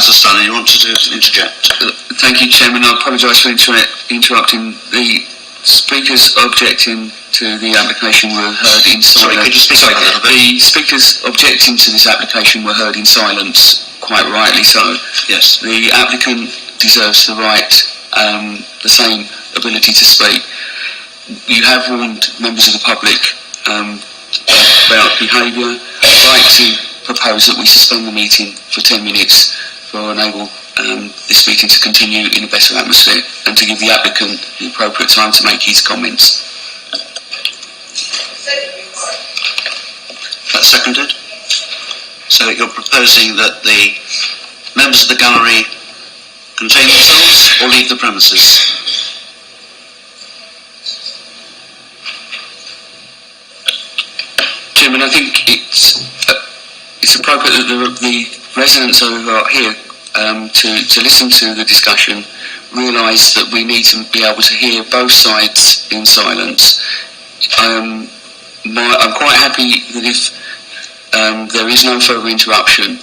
Councillor Stanley, you want to interject? Thank you, Chairman. I apologise for interrupting. The speakers objecting to the application were heard in silence. Sorry, could you speak up a little bit? The speakers objecting to this application were heard in silence, quite rightly so. Yes. The applicant deserves the right, the same ability to speak. You have warned members of the public about behaviour. I'd like to propose that we suspend the meeting for 10 minutes to enable this meeting to continue in a better atmosphere and to give the applicant the appropriate time to make his comments. That's seconded. So you're proposing that the members of the gallery contain themselves or leave the premises? Chairman, I think it's appropriate that the residents who are here to listen to the discussion realise that we need to be able to hear both sides in silence. I'm quite happy that if there is no further interruption,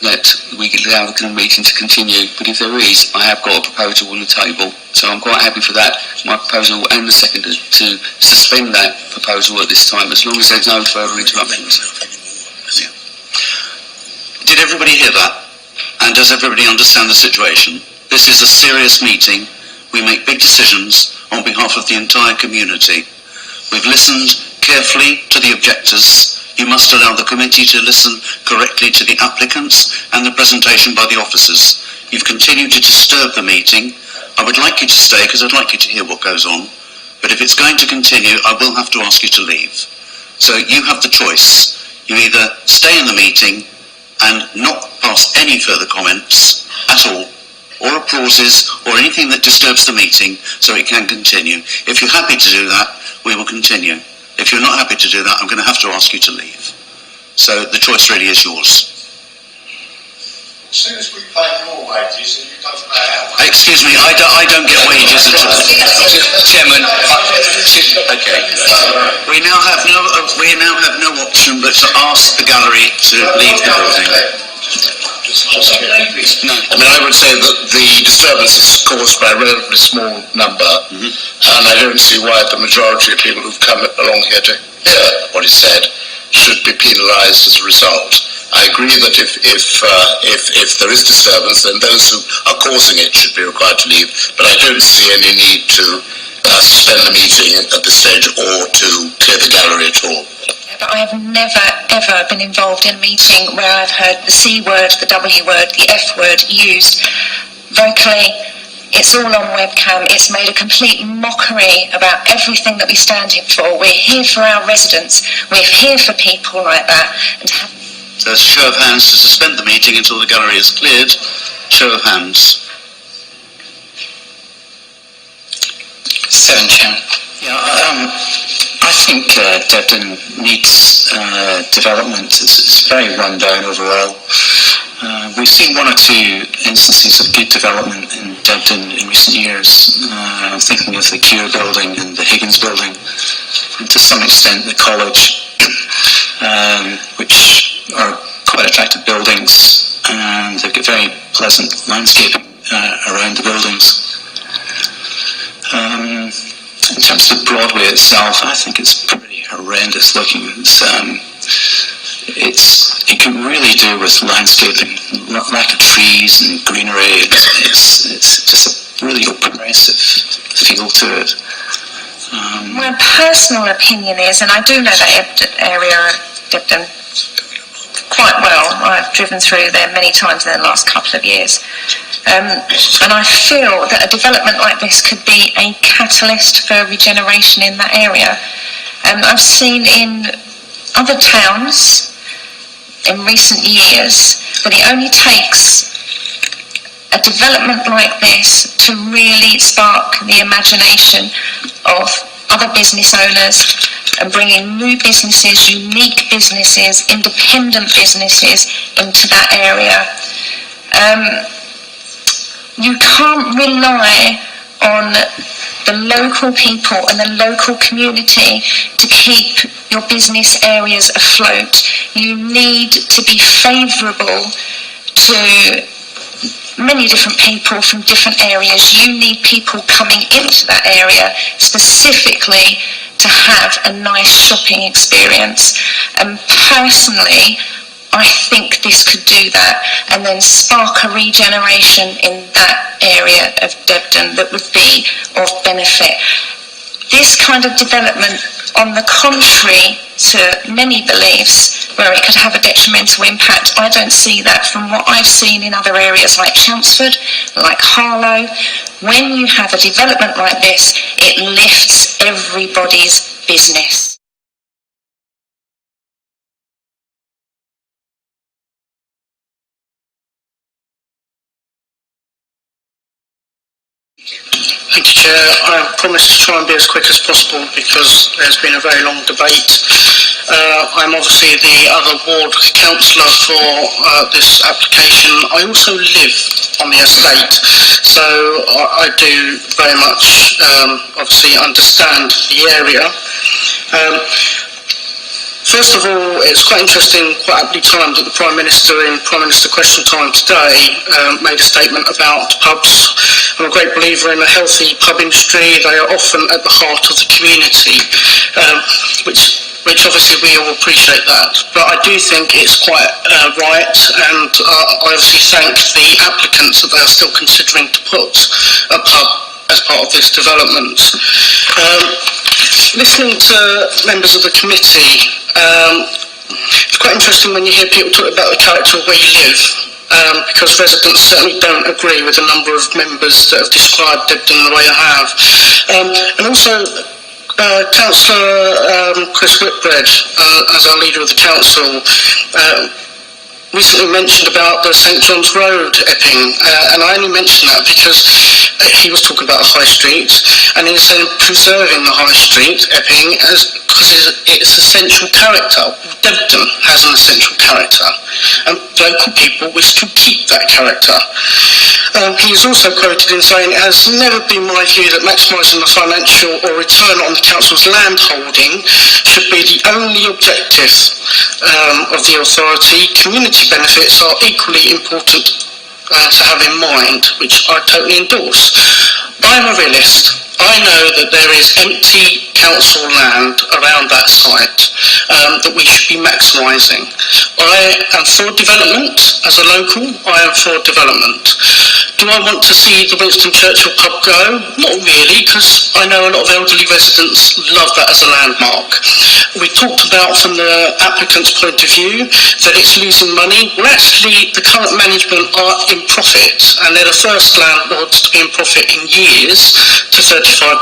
that we can allow the meeting to continue. But if there is, I have got a proposal on the table, so I'm quite happy for that. My proposal and the seconder to suspend that proposal at this time, as long as there's no further interruptions. Did everybody hear that? And does everybody understand the situation? This is a serious meeting. We make big decisions on behalf of the entire community. We've listened carefully to the objectors. You must allow the committee to listen correctly to the applicants and the presentation by the officers. You've continued to disturb the meeting. I would like you to stay because I'd like you to hear what goes on. But if it's going to continue, I will have to ask you to leave. So you have the choice. You either stay in the meeting and not pass any further comments at all, or applauses, or anything that disturbs the meeting so it can continue. If you're happy to do that, we will continue. If you're not happy to do that, I'm going to have to ask you to leave. So the choice really is yours. As soon as we pay your wages and you don't pay our wages. Excuse me, I don't get wages at all. Chairman, okay. We now have no option but to ask the gallery to leave the building. No. I mean, I would say that the disturbance is caused by a relatively small number, and I don't see why the majority of people who've come along here to hear what is said should be penalised as a result. I agree that if there is disturbance, then those who are causing it should be required to leave, but I don't see any need to suspend the meeting at this stage or to clear the gallery at all. But I have never, ever been involved in a meeting where I've heard the C word, the W word, the F word used vocally. It's all on webcam. It's made a complete mockery about everything that we stand here for. We're here for our residents. We're here for people like that. And so there's a show of hands to suspend the meeting until the gallery is cleared. Show of hands. 7, Chairman. Yeah, I think Debden needs development. It's very run down overall. We've seen one or two instances of good development in Debden in recent years. I'm thinking of the Cure building and the Higgins building, and to some extent the college, which are quite attractive buildings, and they've got very pleasant landscaping around the buildings. In terms of Broadway itself, I think it's pretty horrendous looking. It can really do with landscaping, lack of trees and greenery. It's just a really oppressive feel to it. My personal opinion is, and I do know that area of Debden quite well. I've driven through there many times in the last couple of years. And I feel that a development like this could be a catalyst for regeneration in that area. I've seen in other towns in recent years that it only takes a development like this to really spark the imagination of other business owners and bringing new businesses, unique businesses, independent businesses into that area. You can't rely on the local people and the local community to keep your business areas afloat. You need to be favourable to many different people from different areas. You need people coming into that area specifically to have a nice shopping experience. And personally, I think this could do that and then spark a regeneration in that area of Debden that would be of benefit. This kind of development, on the contrary to many beliefs, where it could have a detrimental impact, I don't see that from what I've seen in other areas like Chelmsford, like Harlow. When you have a development like this, it lifts everybody's business. Thank you, Chair. I promise to try and be as quick as possible because there's been a very long debate. I'm obviously the other ward councillor for this application. I also live on the estate, so I do very much obviously understand the area. First of all, it's quite interesting, quite aptly timed that the Prime Minister in Prime Minister Question Time today made a statement about pubs. I'm a great believer in a healthy pub industry. They are often at the heart of the community, which obviously we all appreciate that. But I do think it's quite right, and I obviously thank the applicants that they are still considering to put a pub as part of this development. Listening to members of the committee, it's quite interesting when you hear people talk about the character of where you live, because residents certainly don't agree with a number of members that have described Debden the way I have. And also, Councillor Chris Whitbread, as our leader of the council, recently mentioned about the St John's Road Epping, and I only mention that because he was talking about the High Street, and he was saying preserving the High Street, Epping, because its essential character. Debden has an essential character, and local people wish to keep that character. He is also quoted in saying, it has never been my view that maximising the financial or return on the council's land holding should be the only objective of the authority. Community benefits are equally important to have in mind, which I totally endorse. I'm a realist. I know that there is empty council land around that site that we should be maximising. I am for development. As a local, I am for development. Do I want to see the Winston Churchill Pub go? Not really, because I know a lot of elderly residents love that as a landmark. We talked about, from the applicant's point of view, that it's losing money. Well, actually, the current management are in profit, and they're the first landlords to be in profit in years, to 35%.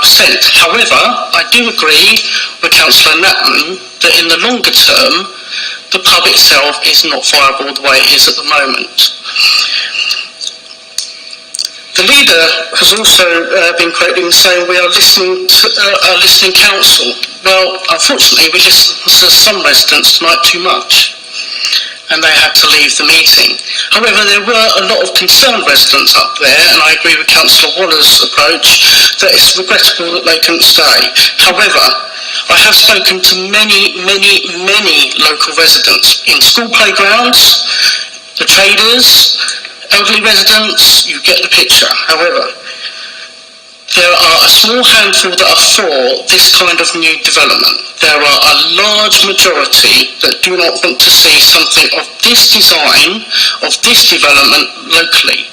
However, I do agree with Councillor Natman that in the longer term, the pub itself is not viable the way it is at the moment. The leader has also been quoted saying we are listening to a listening council. Well, unfortunately, we listened to some residents tonight too much, and they had to leave the meeting. However, there were a lot of concerned residents up there, and I agree with Councillor Waller's approach that it's regrettable that they couldn't stay. However, I have spoken to many local residents in school playgrounds, the traders, elderly residents. You get the picture. However, there are a small handful that are for this kind of new development. There are a large majority that do not want to see something of this design, of this development locally.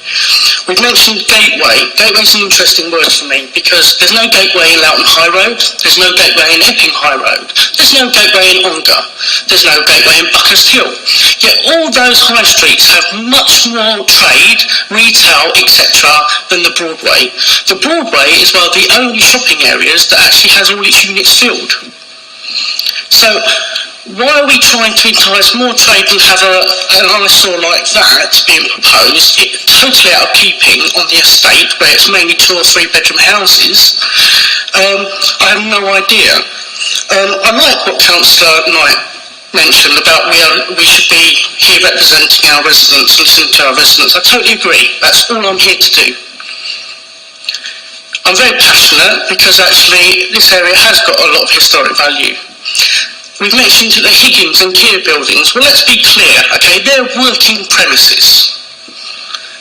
We've mentioned gateway. Gateway is an interesting word for me because there's no gateway in Loughton High Road, there's no gateway in Epping High Road, there's no gateway in Ongar, there's no gateway in Buckhurst Hill. Yet all those high streets have much more trade, retail, etc. than the Broadway. The Broadway is one of the only shopping areas that actually has all its units filled. So why are we trying to entice more trade and have an eyesore like that being proposed? It's totally out of keeping on the estate where it's mainly 2 or 3 bedroom houses. I have no idea. I like what Councillor Knight mentioned about we should be here representing our residents, listening to our residents. I totally agree. That's all I'm here to do. I'm very passionate because actually this area has got a lot of historic value. We've mentioned the Higgins and Keir buildings. Well, let's be clear, okay, they're working premises.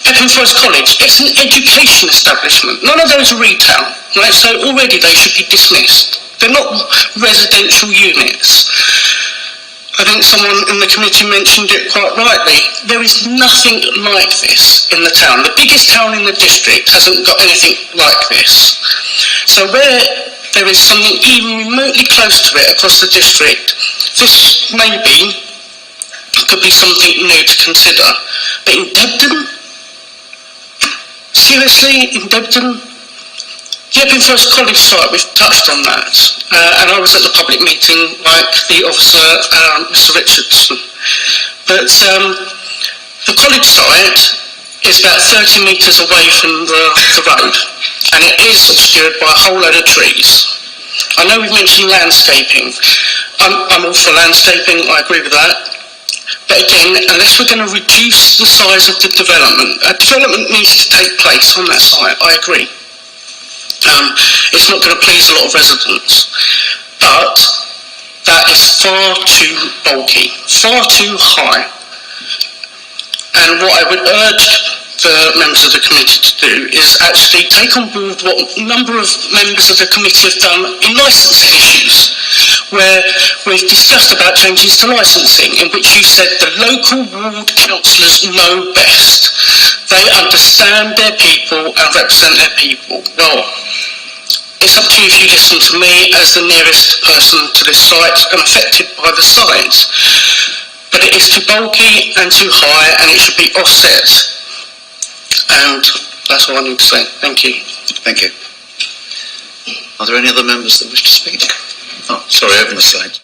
Epping Forest College, it's an education establishment. None of those are retail, right? So already they should be dismissed. They're not residential units. I think someone in the committee mentioned it quite rightly. There is nothing like this in the town. The biggest town in the district hasn't got anything like this. So where there is something even remotely close to it across the district, this maybe could be something new to consider. But in Debden, seriously, in Debden, the Epping Forest College site, we've touched on that, and I was at the public meeting like the officer, Mr Richardson. But the college site is about 30 metres away from the road, and it is obscured by a whole load of trees. I know we've mentioned landscaping. I'm all for landscaping, I agree with that. But again, unless we're going to reduce the size of the development, a development needs to take place on that site, I agree. It's not going to please a lot of residents, but that is far too bulky, far too high. And what I would urge the members of the committee to do is actually take on board what a number of members of the committee have done in licensing issues, where we've discussed about changes to licensing, in which you said the local ward councillors know best. They understand their people and represent their people. Well, it's up to you if you listen to me as the nearest person to this site and affected by the site. But it is too bulky and too high, and it should be offset. And that's all I need to say. Thank you. Thank you. Are there any other members that wish to speak? Oh, sorry, over the side.